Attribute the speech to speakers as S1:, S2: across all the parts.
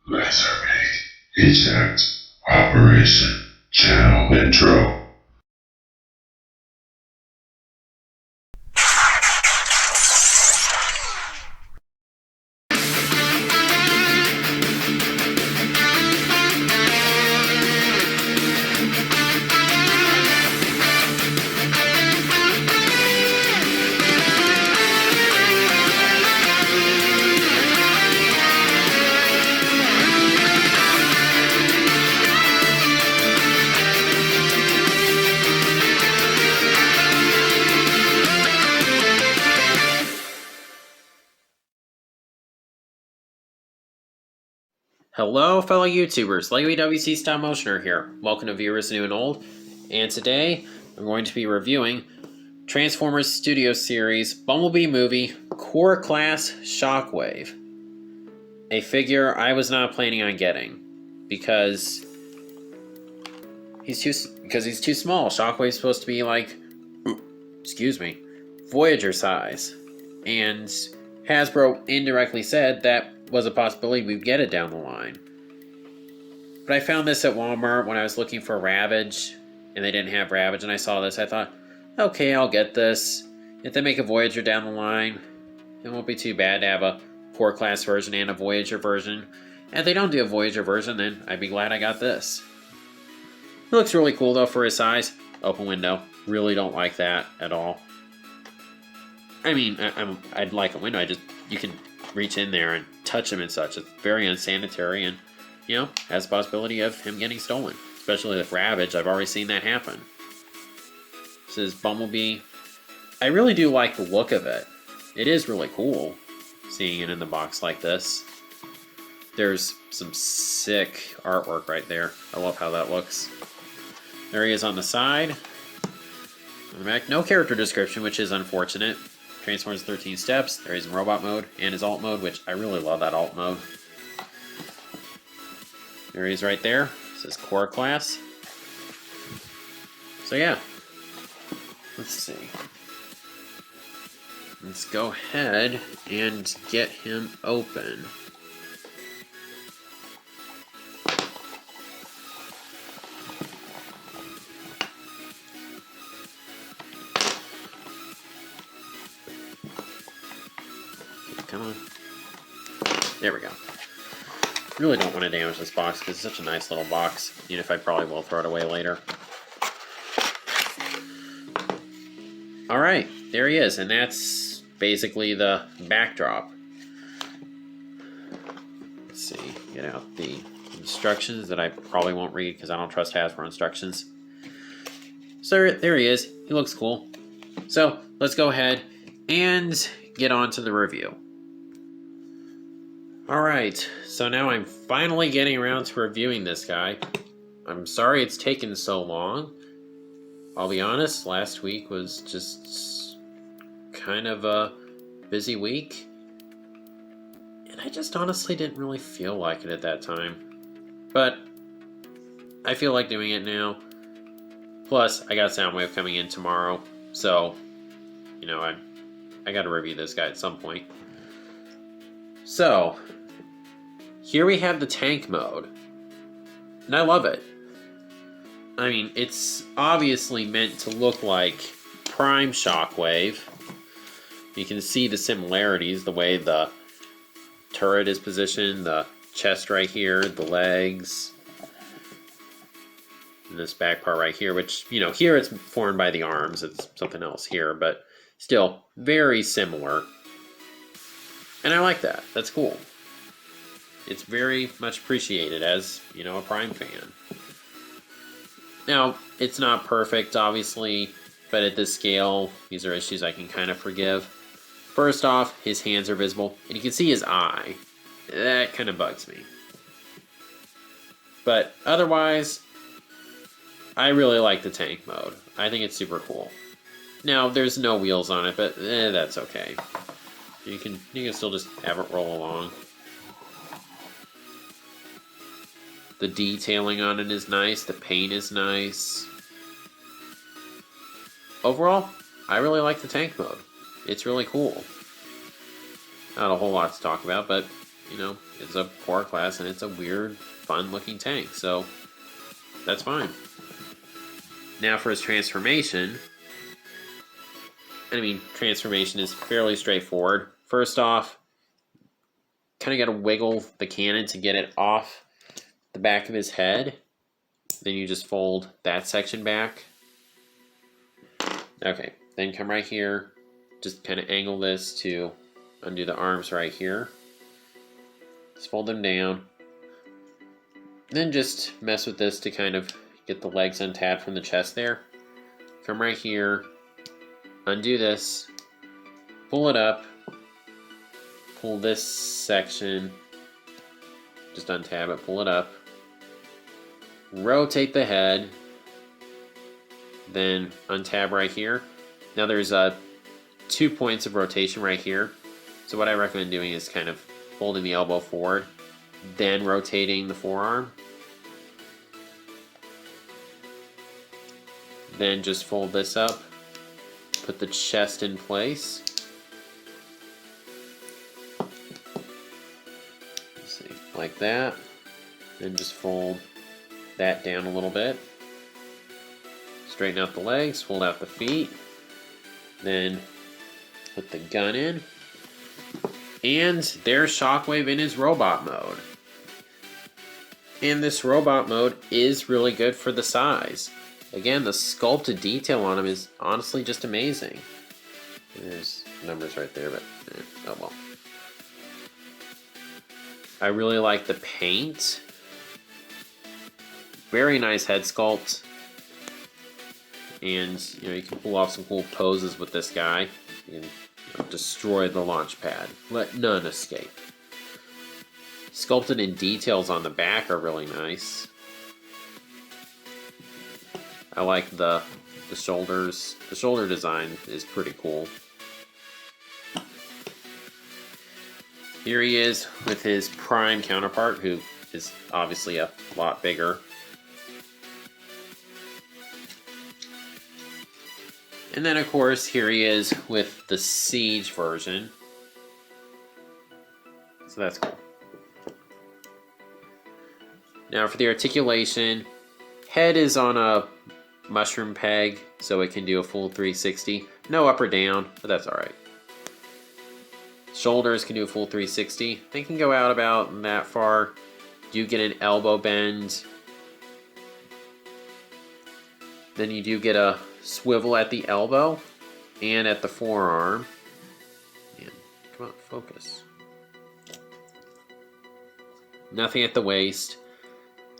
S1: Lasermate. Eject. Operation. Channel intro.
S2: Hello, fellow YouTubers. Lego WC Stop Motioner here. Welcome to viewers new and old. And today I'm going to be reviewing Transformers Studio Series Bumblebee Movie Core Class Shockwave. A figure I was not planning on getting because he's too small. Shockwave's supposed to be like, Voyager size, and Hasbro indirectly said that was a possibility we'd get it down the line. But I found this at Walmart when I was looking for Ravage, and they didn't have Ravage, and I saw this. I thought, okay, I'll get this. If they make a Voyager down the line, it won't be too bad to have a Core Class version and a Voyager version. And if they don't do a Voyager version, then I'd be glad I got this. It looks really cool, though, for his size. Open window. Really don't like that at all. I mean, I'd like a window. You can reach in there and touch him and such. It's very unsanitary and, has the possibility of him getting stolen. Especially with Ravage, I've already seen that happen. This is Bumblebee. I really do like the look of it. It is really cool seeing it in the box like this. There's some sick artwork right there. I love how that looks. There he is on the side. On the back, no character description, which is unfortunate. Transformers 13 steps. There he's in robot mode and his alt mode, which I really love that alt mode. There he is right there. This is Core Class. So yeah. Let's see. Let's go ahead and get him open. Come on. There we go. Really don't want to damage this box because it's such a nice little box, even if I probably will throw it away later. Alright, there he is, and that's basically the backdrop. Let's see, get out the instructions that I probably won't read because I don't trust Hasbro instructions. So there he is. He looks cool. So let's go ahead and get on to the review. Alright, so now I'm finally getting around to reviewing this guy. I'm sorry it's taken so long. I'll be honest, last week was just kind of a busy week. And I just honestly didn't really feel like it at that time. But I feel like doing it now. Plus, I got Soundwave coming in tomorrow. So, I got to review this guy at some point. So, here we have the tank mode, and I love it. I mean, it's obviously meant to look like Prime Shockwave. You can see the similarities, the way the turret is positioned, the chest right here, the legs, and this back part right here, which, here it's formed by the arms, it's something else here, but still very similar. And I like that. That's cool. It's very much appreciated as, a Prime fan. Now, it's not perfect, obviously, but at this scale, these are issues I can kind of forgive. First off, his hands are visible, and you can see his eye. That kind of bugs me. But otherwise, I really like the tank mode. I think it's super cool. Now, there's no wheels on it, but that's okay. You can still just have it roll along. The detailing on it is nice. The paint is nice. Overall, I really like the tank mode. It's really cool. Not a whole lot to talk about, but you know, it's a core class and it's a weird, fun looking tank, so that's fine. Now for his transformation, I mean, transformation is fairly straightforward. First off, kind of got to wiggle the cannon to get it off the back of his head. Then you just fold that section back. Okay, then come right here, just kind of angle this to undo the arms right here. Just fold them down. Then just mess with this to kind of get the legs untabbed from the chest there. Come right here, undo this, pull it up, pull this section, just untab it, pull it up, rotate the head, then untab right here. Now there's 2 points of rotation right here. So what I recommend doing is kind of folding the elbow forward, then rotating the forearm. Then just fold this up, put the chest in place. Let's see, like that. Then just fold that down a little bit. Straighten out the legs, fold out the feet. Then put the gun in. And there's Shockwave in his robot mode. And this robot mode is really good for the size. Again, the sculpted detail on him is honestly just amazing. There's numbers right there, but oh well. I really like the paint. Very nice head sculpt. And you know, you can pull off some cool poses with this guy. You can destroy the launch pad. Let none escape. Sculpted and details on the back are really nice. I like the shoulders. The shoulder design is pretty cool. Here he is with his prime counterpart, who is obviously a lot bigger. And then, of course, here he is with the Siege version. So that's cool. Now for the articulation, head is on a mushroom peg, so it can do a full 360. No up or down, but that's alright. Shoulders can do a full 360. They can go out about that far. You get an elbow bend. Then you do get a swivel at the elbow and at the forearm. Man, come on, focus. Nothing at the waist.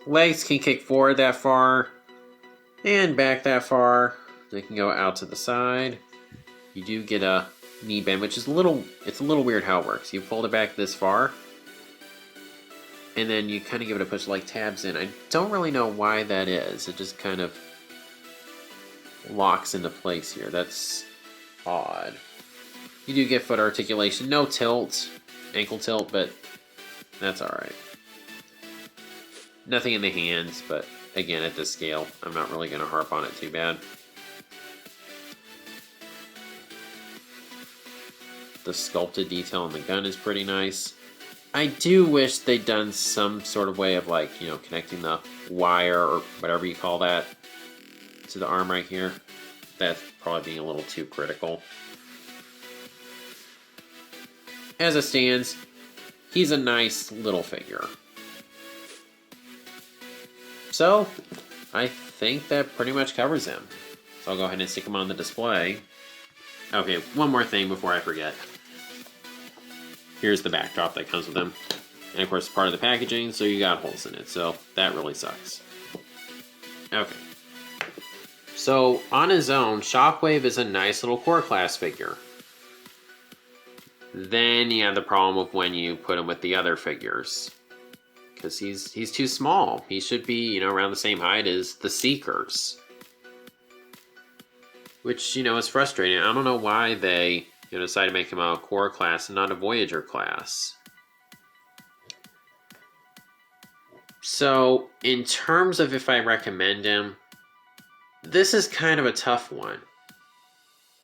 S2: Legs can kick forward that far and back that far. They can go out to the side. You do get a knee bend, which is a little weird how it works. You fold it back this far, and then you kind of give it a push like tabs in. I don't really know why that is. It just kind of locks into place here. That's odd. You do get foot articulation. No tilt, ankle tilt, but that's alright. Nothing in the hands, but again, at this scale, I'm not really going to harp on it too bad. The sculpted detail on the gun is pretty nice. I do wish they'd done some sort of way of, like, you know, connecting the wire or whatever you call that to the arm right here. That's probably being a little too critical. As it stands, he's a nice little figure. So, I think that pretty much covers him. So I'll go ahead and stick him on the display. Okay, one more thing before I forget. Here's the backdrop that comes with him. And of course, it's part of the packaging, so you got holes in it. So that really sucks. Okay. So, on his own, Shockwave is a nice little core class figure. Then you have the problem of when you put him with the other figures. Because he's too small. He should be, you know, around the same height as the Seekers. Which, you know, is frustrating. I don't know why they, you know, decided to make him a core class and not a Voyager class. So, in terms of if I recommend him, this is kind of a tough one.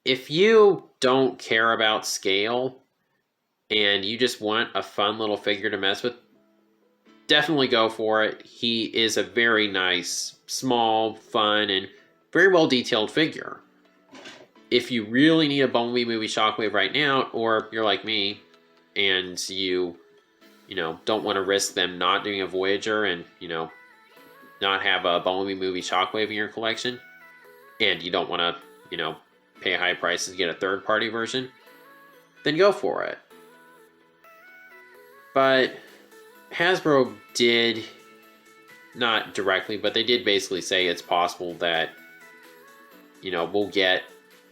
S2: If you don't care about scale, and you just want a fun little figure to mess with, definitely go for it. He is a very nice, small, fun, and very well detailed figure. If you really need a Bumblebee movie Shockwave right now, or you're like me, and you don't want to risk them not doing a Voyager and, not have a Bumblebee movie Shockwave in your collection, and you don't want to, pay high prices to get a third-party version, then go for it. But Hasbro did, not directly, but they did basically say it's possible that, we'll get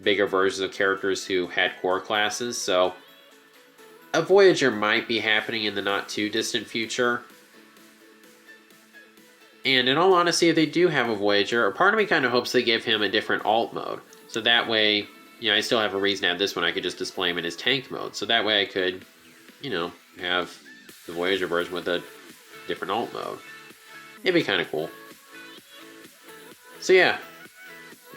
S2: bigger versions of characters who had core classes, so a Voyager might be happening in the not too distant future. And in all honesty, if they do have a Voyager, a part of me kind of hopes they give him a different alt mode. So that way, I still have a reason to have this one. I could just display him in his tank mode. So that way I could, have the Voyager version with a different alt mode. It'd be kind of cool. So yeah,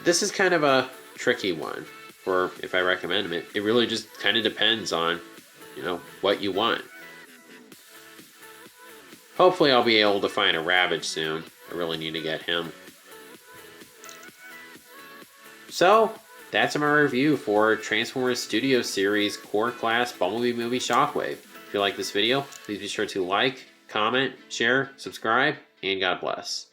S2: this is kind of a tricky one for if I recommend him. It really just kind of depends on, what you want. Hopefully I'll be able to find a Ravage soon. I really need to get him. So, that's my review for Transformers Studio Series Core Class Bumblebee Movie Shockwave. If you like this video, please be sure to like, comment, share, subscribe, and God bless.